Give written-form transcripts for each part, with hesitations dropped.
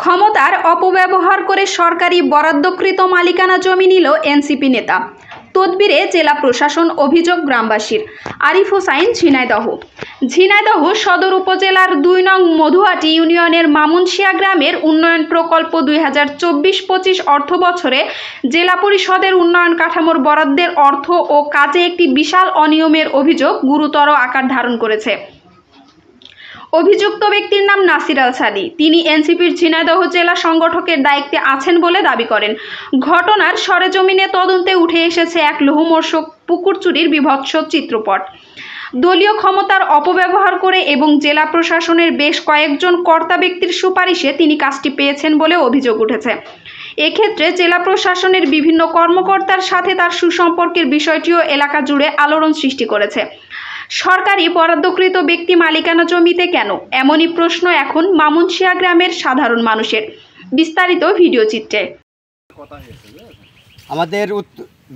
ক্ষমতার অপব্যবহার করে সরকারি বরাদ্দকৃত মালিকানা জমি নিল এনসিপি নেতা। তদবিরে জেলা প্রশাসন অভিযোগ গ্রামবাসীর। আরিফ হোসাইন, ঝিনাইদহ সদর উপজেলার ২ নং মধুয়াটি ইউনিয়নের মামুনশিয়া গ্রামের উন্নয়ন প্রকল্প ২০২৪-২৫ অর্থ বছরে জেলা পরিষদের উন্নয়ন কাঠামোর বরাদ্দের অর্থ ও কাজে একটি বিশাল অনিয়মের অভিযোগ গুরুতর আকার ধারণ করেছে। অভিযুক্ত ব্যক্তির নাম নাসির আল সাদি। তিনি এনসিপির ঝিনাইদহ জেলা সংগঠকের দায়িত্বে আছেন বলে দাবি করেন। ঘটনার সরেজমিনে তদন্তে উঠে এসেছে এক লোহমর্ষক পুকুর চুরির বিভৎস চিত্রপট। দলীয় ক্ষমতার অপব্যবহার করে এবং জেলা প্রশাসনের বেশ কয়েকজন কর্তা ব্যক্তির সুপারিশে তিনি কাজটি পেয়েছেন বলে অভিযোগ উঠেছে। এক্ষেত্রে জেলা প্রশাসনের বিভিন্ন কর্মকর্তার সাথে তার সুসম্পর্কের বিষয়টিও এলাকা জুড়ে আলোড়ন সৃষ্টি করেছে। সরকারি বরাদ্দকৃত ব্যক্তি মালিকানা জমিতে কেন, এমনই প্রশ্ন এখন মামুনশিয়া গ্রামের সাধারণ মানুষের। বিস্তারিত ভিডিও চিত্রে। আমাদের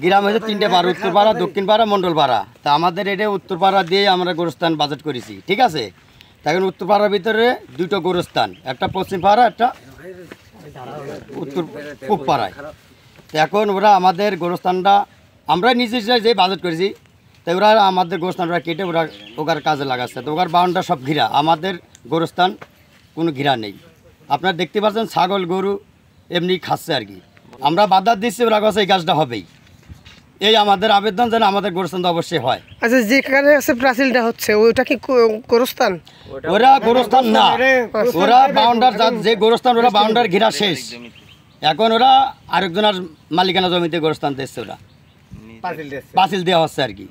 গ্রাম হচ্ছে 3টে পাড়া, উত্তরপাড়া, দক্ষিণপাড়া, মণ্ডলপাড়া। তা আমাদের এটা উত্তরপাড়া দিয়ে আমরা গোরস্থান বাজেট করেছি, ঠিক আছে। এখন উত্তরপাড়ার ভিতরে 2টো গোরস্থান, একটা পশ্চিম পাড়া, একটা উত্তর পূব পাড়ায়। এখন ওরা আমাদের গোরস্থানটা আমরা নিজে যে বাজেট করেছি, তাই ওরা আমাদের গোরস্থানটা কেটে ওখার কাজে লাগাচ্ছে। তো ওখার বাউন্ডার সব ঘিরা, আমাদের গোরস্থান কোনো ঘিরা নেই। আপনারা দেখতে পাচ্ছেন ছাগল গরু এমনি খাচ্ছে আর কি। আমরা বাধা দিচ্ছি, ওরা কাছে এই কাজটা হবেই। এই আমাদের আবেদন যেন আমাদের গোরস্থান তো অবশ্যই হয়। আচ্ছা, যেখানে আছে প্রাচীলটা হচ্ছে ওইটা কি গোরস্থান? ওরা গোরস্থান না, ওরা বাউন্ডার, যে গোরস্থান ওরা বাউন্ডার ঘিরা শেষ। এখন ওরা আরেকজনের মালিকানা জমিতে গোরস্থান দিচ্ছে, ওরা পাঁচিল দেওয়া হচ্ছে আর কি।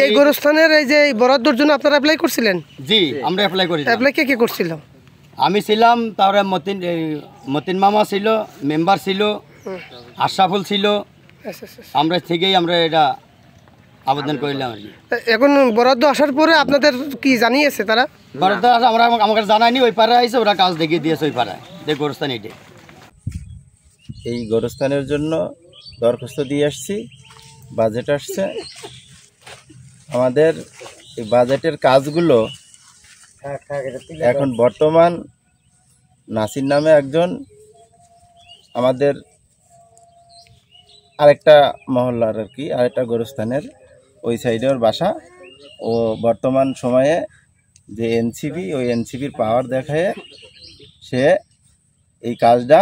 এই গোরস্থানের এই যে বরাদ্দর জন্য আপনারা অ্যাপ্লাই করছিলেন? জি, আমরা অ্যাপ্লাই করি। অ্যাপ্লাই কে করছিল? আমি ছিলাম, তারপরে মতিন মামা ছিল, মেম্বার ছিল, আশরাফুল ছিল। আমরা থেকেই আমরা এটা আবেদন করলাম আর কি। এখন বরাদ্দ আসার পরে আপনাদের কি জানিয়েছে তারা? বরাদ্দ আসা আমরা আমাকে জানায়নি, ওই পাড়ায় আইসে ওরা কাজ দেখিয়ে দিয়েছে। ওই পাড়ায় দেখ গোরস্থান এইটে। এই গোরস্থানের জন্য দরখাস্ত দিয়ে আসছি, বাজেট আসছে। আমাদের এই বাজেটের কাজগুলো এখন বর্তমান নাসির নামে একজন আমাদের আরেকটা মহল্লার আর কি, আরেকটা গোরস্থানের ওই সাইডে ওর বাসা। ও বর্তমান সময়ে যে এনসিপি, ওই এনসিপির পাওয়ার দেখায় সে এই কাজটা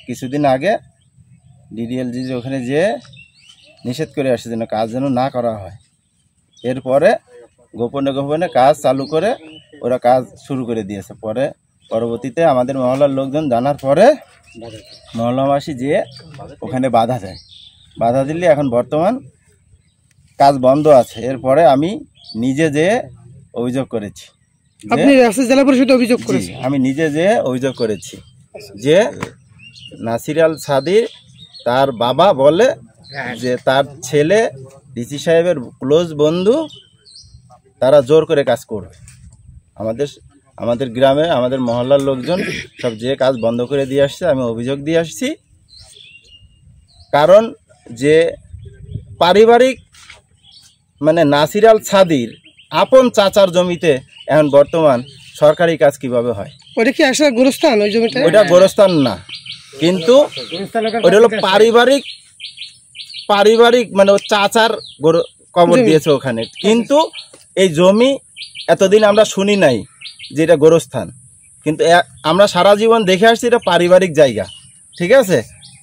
কিছুদিন আগে ডিডিএলজির ওখানে যেয়ে নিষেধ করে আসছে যেন কাজ যেন না করা হয়। এরপরে গোপনে গোপনে কাজ চালু করে ওরা কাজ শুরু করে দিয়েছে। পরবর্তীতে আমাদের মহল্লার লোকজন জানার পরে মহল্লাবাসী যেয়ে ওখানে বাধা দেয়। বাধা দিলে এখন বর্তমান কাজ বন্ধ আছে। এরপরে আমি নিজে যেয়ে অভিযোগ করেছি। জেলা পরিষদে অভিযোগ করেছি? আমি নিজে যেয়ে অভিযোগ করেছি যে নাসির আল সাদি তার বাবা বলে যে তার ছেলে ডিসি সাহেবের ক্লোজ বন্ধু, তারা জোর করে কাজ করবে। আমাদের গ্রামে আমাদের মহল্লার লোকজন সব যে কাজ বন্ধ করে দিয়ে আসছে। আমি অভিযোগ দিয়ে আসছি, কারণ যে পারিবারিক মানে নাসির আল সাদির আপন চাচার জমিতে এখন বর্তমান সরকারি কাজ কিভাবে হয়? ওটা কি আসলে গোরস্থান? ওই জমিটা ওইটা গোরস্থান না, কিন্তু ওটা হলো পারিবারিক মানে ও চাচার কবর দিয়েছে ওখানে। কিন্তু এই জমি এতদিন আমরা শুনি নাই যে এটা গোরস্থান, কিন্তু আমরা সারা জীবন দেখে আসছি এটা পারিবারিক জায়গা, ঠিক আছে।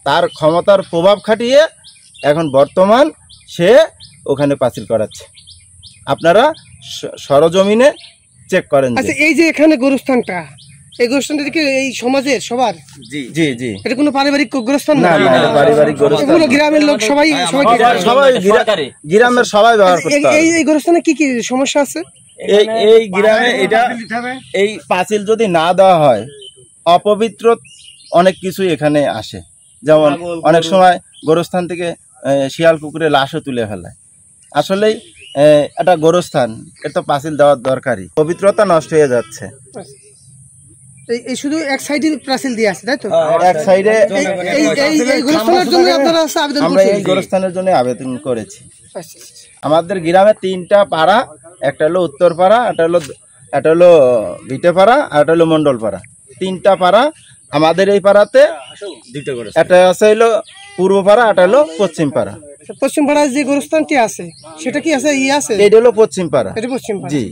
তার ক্ষমতার প্রভাব খাটিয়ে এখন বর্তমান সে ওখানে পাঁচিল করাচ্ছে। আপনারা সরজমিনে চেক করেন। আচ্ছা, এই যে এখানে গোরস্থানটা, এই গোরস্থানটা কি এই সমাজের সবার? জি জি জি। এটা কোনো পারিবারিক গোরস্থান না? না, এটা পারিবারিক গোরস্থান। গ্রামের লোক সবাই গ্রামের সবাই ব্যবহার করতে। এই গোরস্থানে কি কি সমস্যা আছে? এই গ্রামে এটা এই পাঁচিল যদি না দেওয়া হয়, অপবিত্র অনেক কিছুই এখানে আসে। যেমন অনেক সময় গোরস্থান থেকে শিয়াল কুকুরে লাশও তুলে ফেলায়। আসলেই এটা গোরস্থান, এটা পাঁচিল দেওয়ার দরকারই। পবিত্রতা নষ্ট হয়ে যাচ্ছে। এই শুধু এক সাইডে প্রাচীল দিয়ে আছে, তাই তো? এক সাইডে এই গোরস্থানের জন্য আপনারা আবেদন আমরা এই গোরস্থানের জন্য আবেদন করেছি। আমাদের গ্রামে 3টা পাড়া, একটা হলো উত্তরপাড়া, একটা হলো ভিটেপাড়া, আর একটা হলো মণ্ডলপাড়া। 3টা পাড়া আমাদের এই পাড়াতে একটা আছে হলো পূর্ব পাড়া, একটা হলো পশ্চিম পাড়া। পশ্চিম পাড়ায় যে গোরস্থানটি আছে সেটা কি আছে আছে এটা হলো পশ্চিম পাড়া, এটা পশ্চিম পাড়া। জি।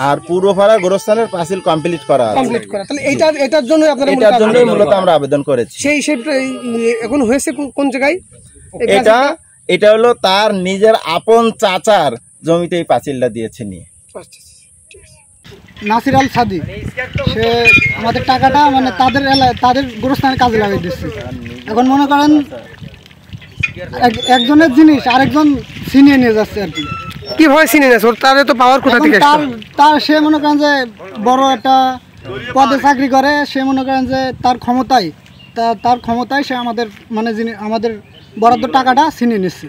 আর পূর্ব পাড়া গোরস্থানের পাঁচিল কমপ্লিট করা আছে। কমপ্লিট করা, তাহলে এটার জন্য আপনারা এটার জন্যই মূলত আমরা আবেদন করেছি। সেই এখন হয়েছে কোন জায়গায়? এটা হলো তার নিজের আপন চাচার জমিতে এই পাঁচিলটা দিয়েছে নিয়ে। নাসির আল সাদি, সে আমাদের টাকাটা মানে তাদের গোরস্থানের কাজে লাগিয়ে দিচ্ছে। এখন মনে করেন একজনের জিনিস আরেকজন ছিনিয়ে নিয়ে যাচ্ছে আর কি। কিভাবে ছিনিয়ে নিয়েছে? তার তো পাওয়ার কোথা থেকে? তার সে মনে করেন যে বড় একটা পদে চাকরি করে, সে মনে করেন যে তার ক্ষমতায় সে আমাদের মানে আমাদের বরাদ্দ টাকাটা ছিনিয়ে নিচ্ছে।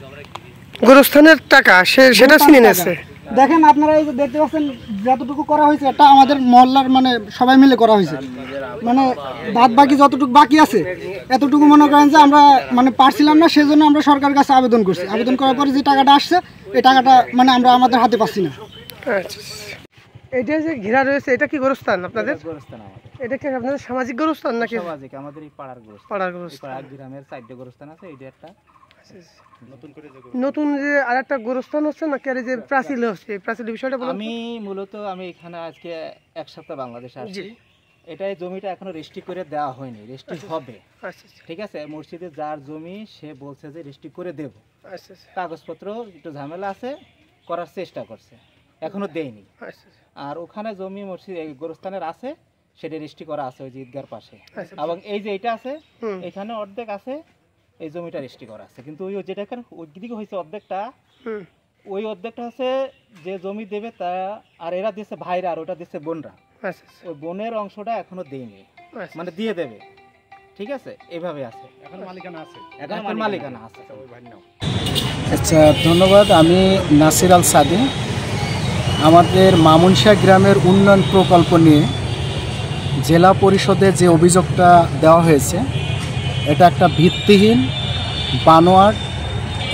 গোরস্থানের টাকা সেটা ছিনিয়ে নিয়েছে। দেখেন আপনারা এই যে দেখতে পাচ্ছেন যতটুকু করা হয়েছে এটা আমাদের মহল্লার মানে সবাই মিলে করা হয়েছে। মানে বাদ বাকি যতটুকু বাকি আছে এতটুকু মনে করেন যে আমরা মানে পারছিলাম না, সেজন্য আমরা সরকারের কাছে আবেদন করছি। আবেদন করার পরে যে টাকাটা আসছে এই টাকাটা মানে আমরা আমাদের হাতে পাচ্ছি না। এটা যে ঘেরা রয়েছে এটা কি গোরস্থান আপনাদের? এটা কি আপনাদের সামাজিক গোরস্থান নাকি? সামাজিক, আমাদের এই পাড়ার গোরস্থান। পাড়ার গোরস্থান, পাড়া গ্রামের 4টা গোরস্থান আছে, এইটা একটা নতুন যে আরেকটা গোরস্থান হচ্ছে নাকি আর এই যে প্রাচীল হচ্ছে, এই প্রাচীলের বিষয়টা বলুন। আমি এখানে আজকে এক সপ্তাহ বাংলাদেশে আসছি। এটা এই জমিটা এখনো রেজিস্ট্রি করে দেওয়া হয়নি, রেজিস্ট্রি হবে। ঠিক আছে, মসজিদে যার জমি সে বলছে যে রেজিস্ট্রি করে দেব। কাগজপত্র একটু ঝামেলা আছে, করার চেষ্টা করছে, এখনো দেয়নি। আর ওখানে জমি মসজিদ গোরস্থানের আছে, সেটা রেজিস্ট্রি করা আছে ওই যে ঈদগার পাশে। এবং এই যে এটা আছে এখানে অর্ধেক আছে, এই জমিটা রেজিস্ট্রি করা আছে। কিন্তু ওই যেটা ওইদিকে হয়েছে অর্ধেকটা, ওই অর্ধেকটা হচ্ছে যে জমি দেবে তা, আর এরা দিচ্ছে ভাইরা, আর ওটা দিচ্ছে বোনরা। ওই বোনের অংশটা এখনো দেয়নি, মানে দিয়ে দেবে। ঠিক আছে, এইভাবে আছে, এখন মালিকানা আছে, এখন মালিকানা আছে। আচ্ছা, ধন্যবাদ। আমি নাসির আল সাদি। আমাদের মামুনশাহ গ্রামের উন্নয়ন প্রকল্প নিয়ে জেলা পরিষদে যে অভিযোগটা দেওয়া হয়েছে এটা একটা ভিত্তিহীন, বানোয়াট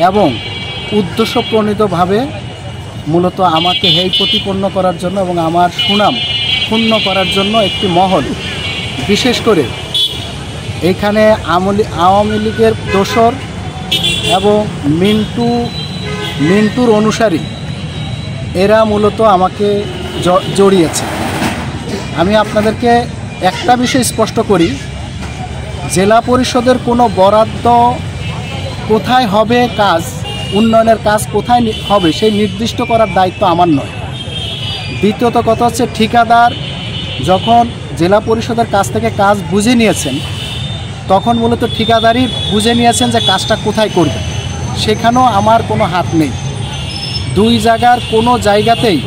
এবং উদ্দেশ্যপ্রণীতভাবে মূলত আমাকে হেয় প্রতিপন্ন করার জন্য এবং আমার সুনাম ক্ষুণ্ণ করার জন্য একটি মহল, বিশেষ করে এইখানে আওয়ামী লীগের দোসর এবং মিন্টুর অনুসারী, এরা মূলত আমাকে জড়িয়েছে। আমি আপনাদেরকে একটা বিষয় স্পষ্ট করি, জেলা পরিষদের কোনো বরাদ্দ কোথায় হবে, কাজ উন্নয়নের কাজ কোথায় হবে সেই নির্দিষ্ট করার দায়িত্ব আমার নয়। দ্বিতীয়ত কথা হচ্ছে, ঠিকাদার যখন জেলা পরিষদের কাছ থেকে কাজ বুঝে নিয়েছেন তখন মূলত ঠিকাদারই বুঝে নিয়েছেন যে কাজটা কোথায় করবে, সেখানেও আমার কোনো হাত নেই। দুই জায়গার কোনো জায়গাতেই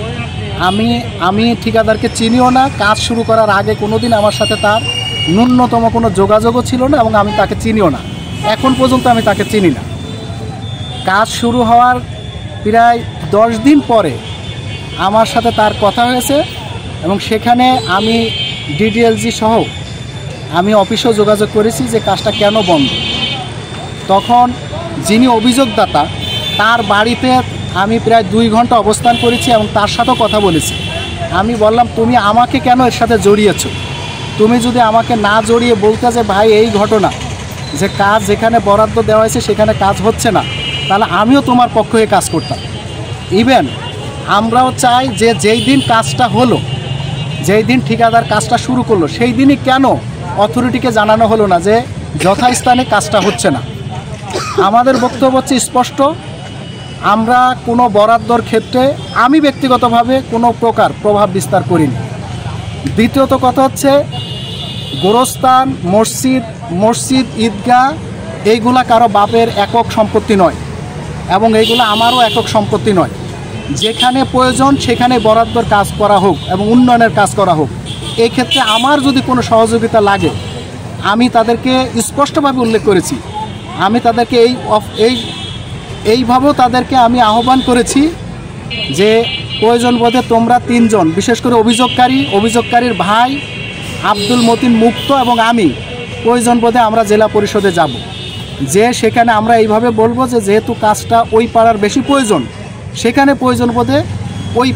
আমি ঠিকাদারকে চিনিও না। কাজ শুরু করার আগে কোনো দিন আমার সাথে তার ন্যূনতম কোনো যোগাযোগও ছিল না এবং আমি তাকে চিনিও না, এখন পর্যন্ত আমি তাকে চিনি না। কাজ শুরু হওয়ার প্রায় 10 দিন পরে আমার সাথে তার কথা হয়েছে এবং সেখানে আমি ডিডিএলজি সহ আমি অফিসেও যোগাযোগ করেছি যে কাজটা কেন বন্ধ। তখন যিনি অভিযোগদাতা তার বাড়িতে আমি প্রায় 2 ঘন্টা অবস্থান করেছি এবং তার সাথেও কথা বলেছি। আমি বললাম, তুমি আমাকে কেন এর সাথে জড়িয়েছো? তুমি যদি আমাকে না জড়িয়ে বলতে যে ভাই এই ঘটনা, যে কাজ যেখানে বরাদ্দ দেওয়া হয়েছে সেখানে কাজ হচ্ছে না, তাহলে আমিও তোমার পক্ষ হয়ে কাজ করতাম। ইভেন আমরাও চাই যে যেই দিন কাজটা হলো, যেই দিন ঠিকাদার কাজটা শুরু করলো, সেই দিনই কেন অথরিটিকে জানানো হলো না যে যথাস্থানে কাজটা হচ্ছে না। আমাদের বক্তব্য হচ্ছে স্পষ্ট, আমরা কোনো বরাদ্দর ক্ষেত্রে আমি ব্যক্তিগতভাবে কোনো প্রকার প্রভাব বিস্তার করিনি। দ্বিতীয়ত কথা হচ্ছে, গোরস্থান, মসজিদ, ঈদগাহ এইগুলা কারো বাপের একক সম্পত্তি নয় এবং এইগুলো আমারও একক সম্পত্তি নয়। যেখানে প্রয়োজন সেখানে বরাদ্দর কাজ করা হোক এবং উন্নয়নের কাজ করা হোক। এই ক্ষেত্রে আমার যদি কোনো সহযোগিতা লাগে, আমি তাদেরকে স্পষ্টভাবে উল্লেখ করেছি, আমি তাদেরকে এইভাবেও তাদেরকে আমি আহ্বান করেছি যে প্রয়োজন বোধে তোমরা 3 জন, বিশেষ করে অভিযোগকারীর ভাই আব্দুল মতিন মুক্ত এবং আমি প্রয়োজন বোধে আমরা জেলা পরিষদে যাব, যে সেখানে আমরা এইভাবে বলবো যে যেহেতু কাজটা ওই পাড়ার বেশি প্রয়োজন, সেখানে প্রয়োজন বোধে ওই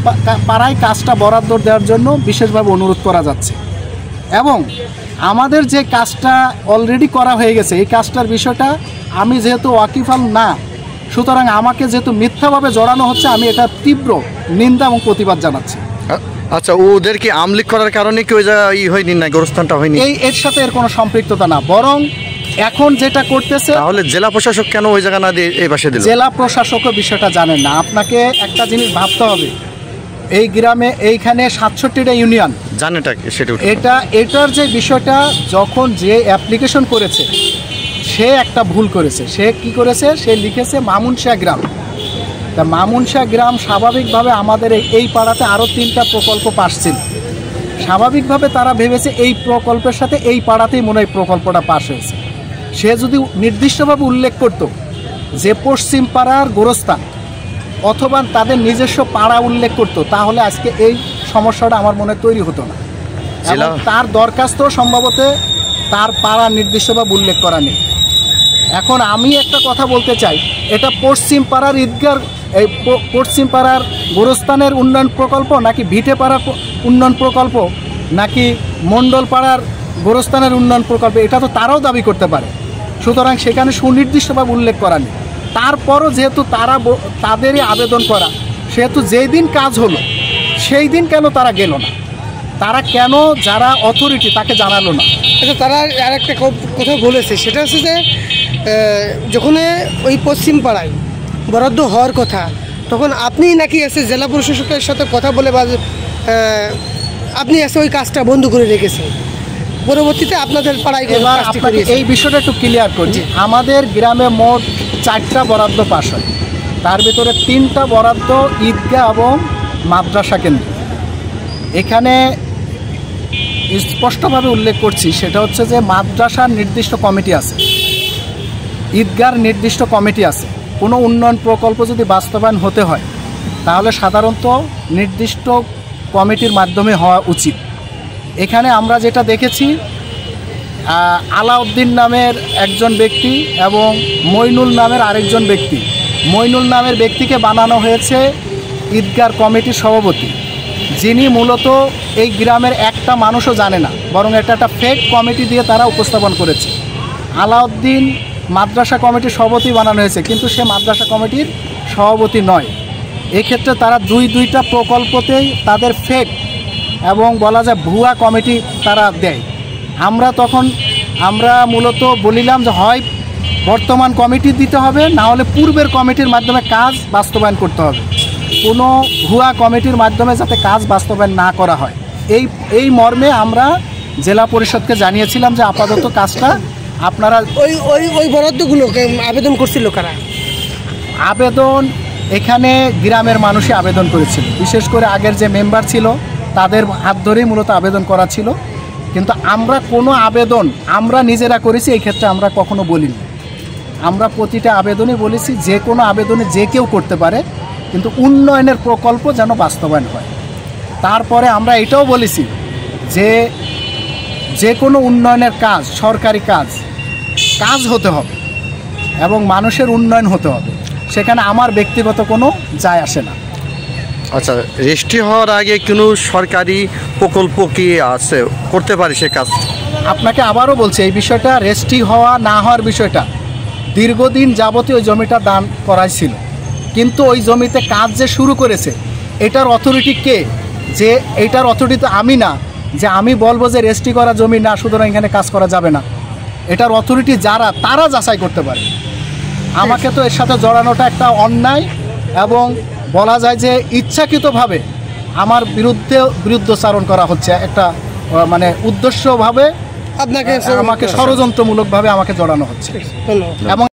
পাড়ায় কাজটা বরাদ্দ দেওয়ার জন্য বিশেষভাবে অনুরোধ করা যাচ্ছে। এবং আমাদের যে কাজটা অলরেডি করা হয়ে গেছে এই কাজটার বিষয়টা আমি যেহেতু ওয়াকিফাল না, সুতরাং আমাকে যেহেতু মিথ্যাভাবে জড়ানো হচ্ছে, আমি এটা তীব্র নিন্দা এবং প্রতিবাদ জানাচ্ছি। আচ্ছা, ওদের কি আমলিক করার কারণে কি ওই জায়গায় হয়নি না, গোরস্থানটা হয়নি? এর সাথে এর কোনো সম্পৃক্ততা না, বরং এখন যেটা করতেছে। তাহলে জেলা প্রশাসক কেন ওই জায়গা না দিয়ে এই পাশে দিল? জেলা প্রশাসকও বিষয়টা জানেন না। আপনাকে একটা জিনিস ভাবতে হবে, এই গ্রামে এইখানে 67টা ইউনিয়ন জানেটা সেটা এটার যে বিষয়টা, যখন যে অ্যাপ্লিকেশন করেছে সে একটা ভুল করেছে। সে কি করেছে, সে লিখেছে মামুনশাহ গ্রাম। তা মামুনশাহ গ্রাম স্বাভাবিকভাবে আমাদের এই পাড়াতে আরও 3টা প্রকল্প পাস ছিল, স্বাভাবিকভাবে তারা ভেবেছে এই প্রকল্পের সাথে এই পাড়াতেই মনে হয় প্রকল্পটা পাস হয়েছে। সে যদি নির্দিষ্টভাবে উল্লেখ করত যে পশ্চিম পাড়ার গোরস্থান অথবা তাদের নিজস্ব পাড়া উল্লেখ করত, তাহলে আজকে এই সমস্যাটা আমার মনে তৈরি হতো না। এবং তার দরখাস্ত সম্ভবত তার পাড়া নির্দিষ্টভাবে উল্লেখ করা নেই। এখন আমি একটা কথা বলতে চাই, এটা পশ্চিম পাড়ার ঈদগার, এই পশ্চিম পাড়ার গোরস্থানের উন্নয়ন প্রকল্প নাকি ভিটে পাড়ার উন্নয়ন প্রকল্প নাকি মণ্ডল পাড়ার গোরস্থানের উন্নয়ন প্রকল্প, এটা তো তারাও দাবি করতে পারে। সুতরাং সেখানে সুনির্দিষ্টভাবে উল্লেখ করা নেই। তারপরও যেহেতু তাদেরই আবেদন করা, সেহেতু যেই দিন কাজ হলো সেই দিন কেন তারা গেল না, তারা কেন যারা অথরিটি তাকে জানালো না? আচ্ছা, তারা আর একটা কথা বলেছে, সেটা হচ্ছে যে যখন ওই পশ্চিম পাড়ায় বরাদ্দ হওয়ার কথা, তখন আপনি নাকি এসে জেলা প্রশাসকের সাথে কথা বলে বা আপনি এসে ওই কাজটা বন্ধ করে রেখেছেন, পরবর্তীতে আপনাদের পাড়ায়। এবার আপনাকে এই বিষয়টা একটু ক্লিয়ার করছি। আমাদের গ্রামে মোট 4টা বরাদ্দ পাস হয়, তার ভিতরে 3টা বরাদ্দ ঈদগাহ এবং মাদ্রাসা কেন্দ্র। এখানে স্পষ্টভাবে উল্লেখ করছি, সেটা হচ্ছে যে মাদ্রাসার নির্দিষ্ট কমিটি আছে, ঈদগাহর নির্দিষ্ট কমিটি আছে। কোনো উন্নয়ন প্রকল্প যদি বাস্তবায়ন হতে হয় তাহলে সাধারণত নির্দিষ্ট কমিটির মাধ্যমে হওয়া উচিত। এখানে আমরা যেটা দেখেছি, আলাউদ্দিন নামের একজন ব্যক্তি এবং মইনুল নামের আরেকজন ব্যক্তি, মইনুল নামের ব্যক্তিকে বানানো হয়েছে ঈদগাহ কমিটির সভাপতি, যিনি মূলত এই গ্রামের একটা মানুষও জানে না, বরং এটা একটা ফেক কমিটি দিয়ে তারা উপস্থাপন করেছে। আলাউদ্দিন মাদ্রাসা কমিটির সভাপতি বানানো হয়েছে, কিন্তু সে মাদ্রাসা কমিটির সভাপতি নয়। এক্ষেত্রে তারা দুইটা প্রকল্পতেই তাদের ফেক এবং বলা যায় ভুয়া কমিটি তারা দেয়। আমরা মূলত বলিলাম যে হয় বর্তমান কমিটি দিতে হবে, না হলে পূর্বের কমিটির মাধ্যমে কাজ বাস্তবায়ন করতে হবে। কোনো ভুয়া কমিটির মাধ্যমে যাতে কাজ বাস্তবায়ন না করা হয়, এই মর্মে আমরা জেলা পরিষদকে জানিয়েছিলাম যে আপাতত কাজটা আপনারা। ওই বরাদ্দগুলোকে আবেদন করছিল কারা? আবেদন এখানে গ্রামের মানুষই আবেদন করেছিল, বিশেষ করে আগের যে মেম্বার ছিল তাদের হাত ধরেই মূলত আবেদন করা ছিল। কিন্তু আমরা কোনো আবেদন আমরা নিজেরা করেছি এই ক্ষেত্রে আমরা কখনো বলিনি। আমরা প্রতিটা আবেদনে বলেছি যে কোনো আবেদনে যে কেউ করতে পারে, কিন্তু উন্নয়নের প্রকল্প যেন বাস্তবায়ন হয়। তারপরে আমরা এটাও বলেছি যে কোনো উন্নয়নের কাজ, সরকারি কাজ হতে হবে এবং মানুষের উন্নয়ন হতে হবে, সেখানে আমার ব্যক্তিগত কোনো যায় আসে না। আচ্ছা, রেজিস্ট্রি হওয়ার আগে কোনো সরকারি প্রকল্প কি আছে, করতে পারি সে কাজ? আপনাকে আবারও বলছি, এই বিষয়টা রেজিস্ট্রি হওয়া না হওয়ার বিষয়টা দীর্ঘদিন যাবতীয় ওই জমিটা দান করাই ছিল, কিন্তু ওই জমিতে কাজ যে শুরু করেছে এটার অথরিটি কে? যে এইটার অথরিটি তো আমি না, যে আমি বলবো যে রেজিস্ট্রি করা জমি না, সুতরাং এখানে কাজ করা যাবে না। এটার অথরিটি যারা, তারা যাচাই করতে পারে। আমাকে তো এর সাথে জড়ানোটা একটা অন্যায় এবং বলা যায় যে ইচ্ছাকৃতভাবে আমার বিরুদ্ধচারণ করা হচ্ছে, একটা মানে উদ্দেশ্যভাবে আমাকে ষড়যন্ত্রমূলকভাবে আমাকে জড়ানো হচ্ছে। এবং